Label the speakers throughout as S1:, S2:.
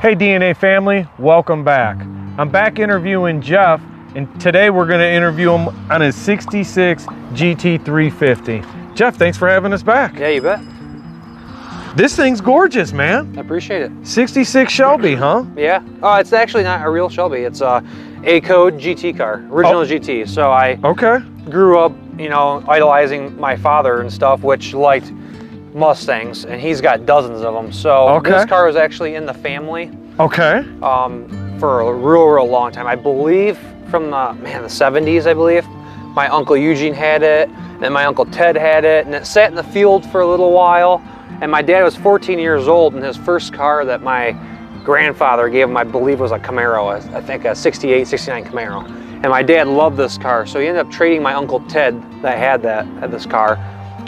S1: Hey DNA family, welcome back. I'm back interviewing Jeff, and today we're going to interview him on his 66 GT350. Jeff, thanks for having us back.
S2: Yeah, you bet.
S1: This thing's gorgeous, man.
S2: I appreciate it.
S1: 66 Shelby, huh?
S2: Yeah. It's actually not a real Shelby. It's a A-code GT car, original GT. So I grew up, you know, idolizing my father and stuff, which liked Mustangs, and he's got dozens of them. So this car was actually in the family. For a real long time. I believe from the 70s, I believe. My Uncle Eugene had it, then my Uncle Ted had it, and it sat in the field for a little while. And my dad was 14 years old, and his first car that my grandfather gave him, I believe, was a Camaro, I think a 68, 69 Camaro. And my dad loved this car, so he ended up trading my Uncle Ted that had this car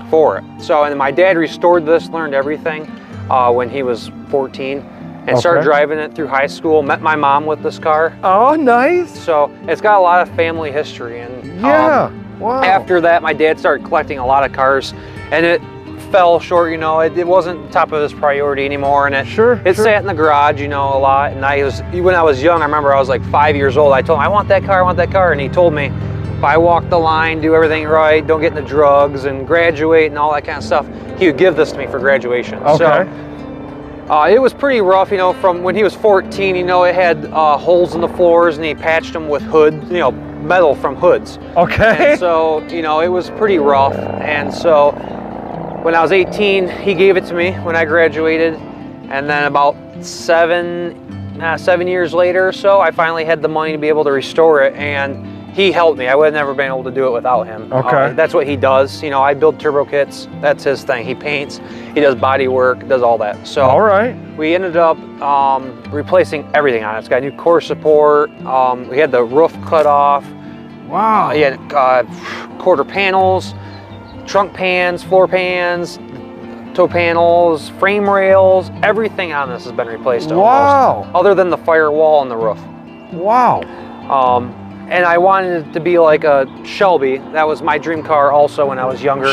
S2: for it. So, and my dad restored this, learned everything when he was 14, and started driving it through high school. Met my mom with this car.
S1: Oh, nice.
S2: So it's got a lot of family history. And
S1: wow.
S2: After that, my dad started collecting a lot of cars, and it fell short. You know, it wasn't top of his priority anymore, and it sat in the garage, you know, a lot. And when I was young, I remember I was like 5 years old. I told him, I want that car, and he told me, if I walk the line, do everything right, don't get into drugs, and graduate and all that kind of stuff, he would give this to me for graduation. So it was pretty rough, you know, from when he was 14, you know, it had holes in the floors, and he patched them with hood, you know, metal from hoods. And so, you know, it was pretty rough. And so when I was 18, he gave it to me when I graduated. And then about seven years later or so, I finally had the money to be able to restore it. And he helped me. I would have never been able to do it without him. That's what he does. You know, I build turbo kits. That's his thing. He paints, he does body work, does all that. So we ended up replacing everything on it. It's got new core support. We had the roof cut off.
S1: Wow.
S2: He had quarter panels, trunk pans, floor pans, toe panels, frame rails. Everything on this has been replaced almost, other than the firewall and the roof.
S1: Wow.
S2: And I wanted it to be like a Shelby. That was my dream car also when I was younger.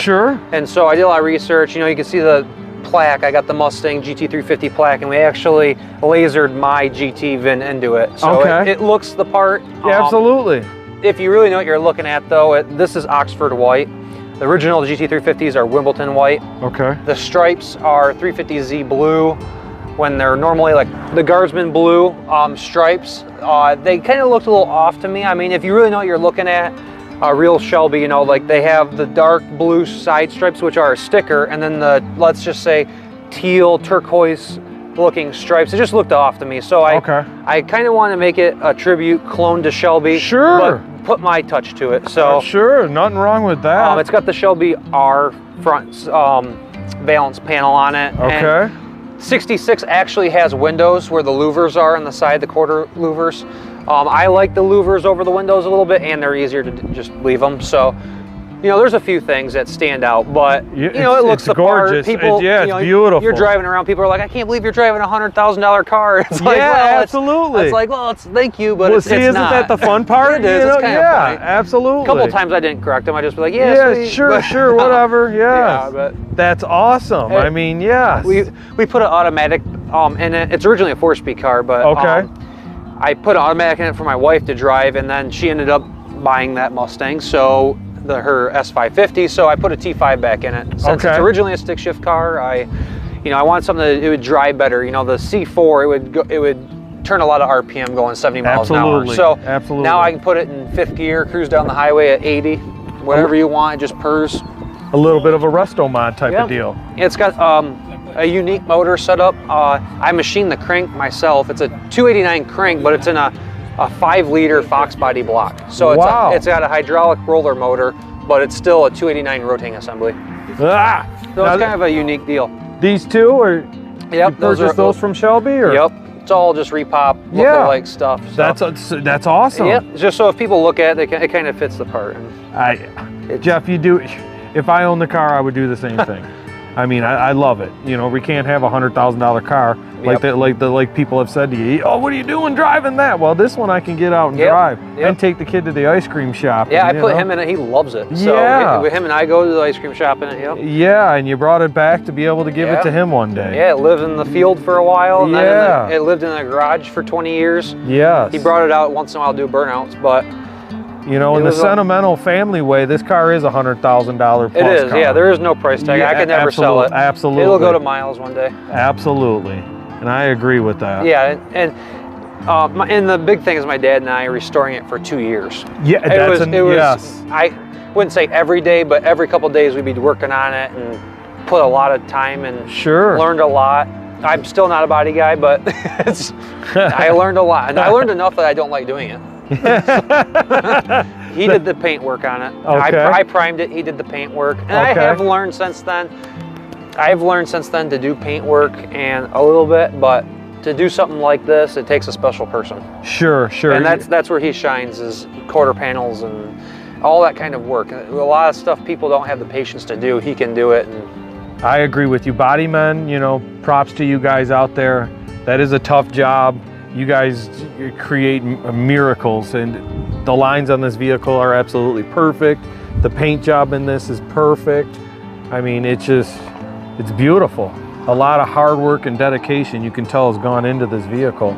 S2: And so I did a lot of research. You know, you can see the plaque. I got the Mustang GT350 plaque, and we actually lasered my GT VIN into it. So it looks the part.
S1: Yeah, absolutely.
S2: If you really know what you're looking at, though, this is Oxford white. The original GT350s are Wimbledon white. The stripes are 350Z blue, when they're normally like the Guardsman blue stripes. They kind of looked a little off to me. I mean, if you really know what you're looking at, a real Shelby, you know, like they have the dark blue side stripes, which are a sticker, and then the, let's just say, teal turquoise looking stripes. It just looked off to me. So I kind of want to make it a tribute clone to Shelby. But put my touch to it. So
S1: nothing wrong with that.
S2: It's got the Shelby R front valance panel on it. And 66 actually has windows where the louvers are on the side, the quarter louvers. I like the louvers over the windows a little bit, and they're easier to just leave them. So, you know, there's a few things that stand out, but you know, it looks the
S1: gorgeous.
S2: part. People,
S1: it's beautiful.
S2: You're driving around, people are like, I can't believe you're driving a $100,000 car. It's like, well,
S1: absolutely.
S2: It's like, well, thank you, but it's
S1: isn't
S2: not.
S1: that the fun part?
S2: It is. It's kind of funny.
S1: Absolutely.
S2: A couple of times I didn't correct them. I just be like,
S1: sure, whatever.
S2: But
S1: that's awesome. I mean,
S2: we put an automatic in it. It's originally a 4-speed car, but I put an automatic in it for my wife to drive, and then she ended up buying that Mustang. So her S550, so I put a T5 back in it. Since it's originally a stick shift car, I wanted something that it would drive better. You know, the C4, it would turn a lot of RPM going 70 miles an hour. So now I can put it in 5th gear, cruise down the highway at 80, whatever you want, it just purrs.
S1: A little bit of a resto mod type of deal.
S2: It's got a unique motor setup. I machined the crank myself. It's a 289 crank, but it's in a 5-liter Fox body block. So it's got a hydraulic roller motor, but it's still a 289 rotating assembly. So it's kind of a unique deal.
S1: These two, or you purchased those from Shelby? Or?
S2: Yep. It's all just repop, look-alike stuff. So.
S1: That's awesome.
S2: Yep. Just so if people look at it, it kind of fits the part.
S1: Jeff, if I owned the car, I would do the same thing. I mean, I love it. You know, we can't have a $100,000 car like that, like people have said to you. Oh, what are you doing driving that? Well, this one I can get out and drive and take the kid to the ice cream shop.
S2: Yeah, I put him in it. He loves it. So him and I go to the ice cream shop in it. Yep.
S1: Yeah, and you brought it back to be able to give it to him one day.
S2: Yeah, it lived in the field for a while. And then it lived in a garage for 20 years.
S1: Yes.
S2: He brought it out once in a while to do burnouts, but.
S1: You know, in the sentimental family way, this car is a $100,000 plus
S2: It is,
S1: car.
S2: yeah. There is no price tag. I could never sell it.
S1: Absolutely.
S2: It'll go to miles one day.
S1: Absolutely. And I agree with that.
S2: Yeah, and the big thing is my dad and I are restoring it for 2 years.
S1: Yeah, yes.
S2: I wouldn't say every day, but every couple of days we'd be working on it and put a lot of time and learned a lot. I'm still not a body guy, but I learned a lot. And I learned enough that I don't like doing it. He did the paint work on it.
S1: Okay.
S2: I primed it, he did the paint work. And I have learned since then, to do paint work and a little bit, but to do something like this, it takes a special person. Sure. And that's where he shines, is quarter panels and all that kind of work. A lot of stuff people don't have the patience to do, he can do it. And
S1: I agree with you. Body men, you know, props to you guys out there. That is a tough job. You guys create miracles, and the lines on this vehicle are absolutely perfect. The paint job in this is perfect. I mean, it's beautiful. A lot of hard work and dedication, you can tell, has gone into this vehicle.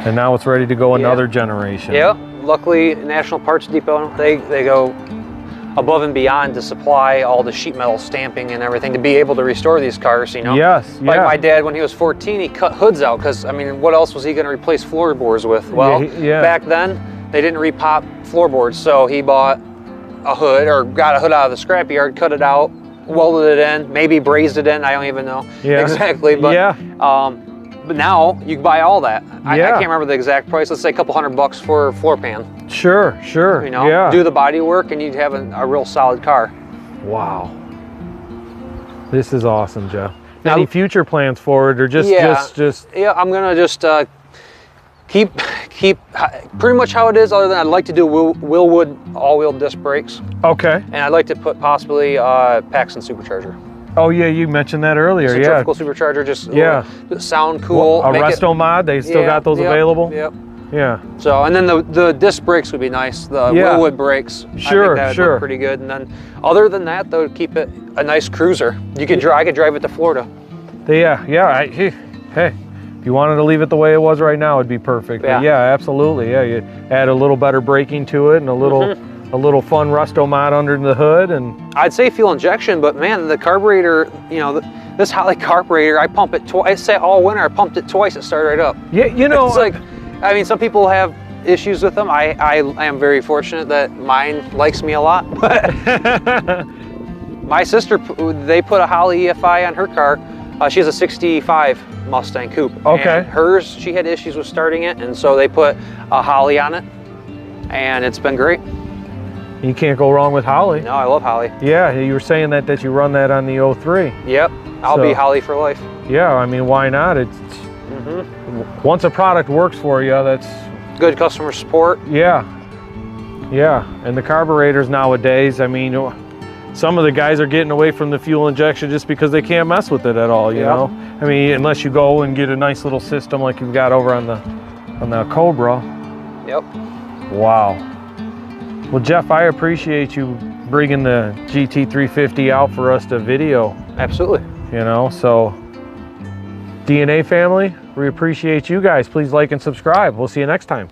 S1: And now it's ready to go another generation. Yeah,
S2: luckily National Parts Depot, they go above and beyond to supply all the sheet metal stamping and everything to be able to restore these cars, you know?
S1: Yes,
S2: Like my dad, when he was 14, he cut hoods out because, I mean, what else was he going to replace floorboards with? Well, back then, they didn't repop floorboards, so he bought a hood or got a hood out of the scrapyard, cut it out, welded it in, maybe brazed it in, I don't even know exactly, but but now you can buy all that. I can't remember the exact price. Let's say a couple $100 for a floor pan.
S1: Sure.
S2: You know, do the body work and you'd have a real solid car.
S1: Wow. This is awesome, Jeff. Now, any future plans for it, or just?
S2: Yeah, I'm gonna just keep pretty much how it is. Other than I'd like to do Willwood all-wheel disc brakes. Okay. And I'd like to put possibly Paxton supercharger.
S1: Oh yeah, you mentioned that earlier.
S2: Centrifugal supercharger, just sound cool.
S1: A resto mod, they still got those available.
S2: Yep.
S1: Yeah.
S2: So, and then the disc brakes would be nice. The Willwood brakes.
S1: Sure.
S2: I think that would look pretty good. And then, other than that, though, keep it a nice cruiser. I could drive it to Florida.
S1: Hey, if you wanted to leave it the way it was right now, it'd be perfect. But yeah, absolutely. Yeah, you add a little better braking to it and a little fun resto mod under the hood, and
S2: I'd say fuel injection, but man, the carburetor, you know, this Holly carburetor, I pump it twice. I say all winter, I pumped it twice, it started right up. Yeah, you know, it's like, I mean, some people have issues with them. I am very fortunate that mine likes me a lot. My sister, they put a Holly EFI on her car. She has a 65 Mustang Coupe. Okay. And hers, she had issues with starting it, and so they put a Holly on it, and it's been great.
S1: You can't go wrong with Holly.
S2: No, I love Holly.
S1: Yeah, you were saying that you run that on the 03.
S2: Yep, I'll be Holly for life.
S1: Yeah, I mean, why not? It's once a product works for you, that's
S2: good customer support.
S1: Yeah, and the carburetors nowadays, I mean, some of the guys are getting away from the fuel injection just because they can't mess with it at all. You know, I mean, unless you go and get a nice little system like you've got over on the Cobra. Yep. Wow. Well, Jeff, I appreciate you bringing the GT350 out for us to video. Absolutely. You know, so DNA family, we appreciate you guys. Please like and subscribe. We'll see you next time.